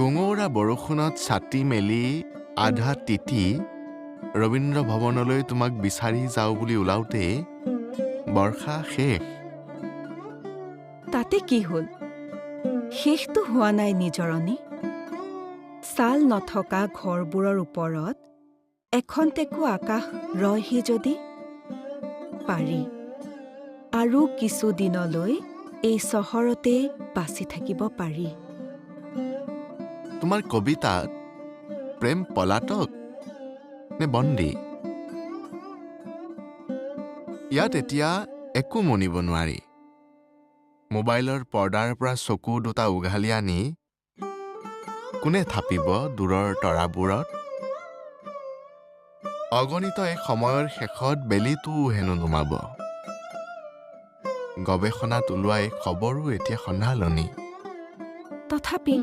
গুঙৌৰা বৰষুণত ছাতি মেলি আধা তিতি ৰবীন্দ্ৰ ভৱনলৈ তোমাক বিচাৰি যাওঁ বুলি ওলাওঁতে বৰ্ষা শেষ। তাতে কি হ'ল? শেষটো হোৱা নাই নিজৰণী। ছাল নথকা ঘৰবোৰৰ ওপৰত এখন টেকু আকাশ ৰয়হি যদি পাৰি আৰু কিছুদিনলৈ এই চহৰতে বাচি থাকিব পাৰি। তোমাৰ কবিতাত প্ৰেম পলাতক নে বন্দী? ইয়াত এতিয়া একো মনিব নোৱাৰি। মোবাইলৰ পৰ্দাৰ পৰা চকু দুটা উঘালি আনি কোনে থাপিব দূৰৰ তৰাবোৰত? অগণিত এই সময়ৰ শেষত বেলিটো হেনো নুমাব। গৱেষণাত ওলোৱা এই খবৰো এতিয়া সন্ধালনি। তথাপি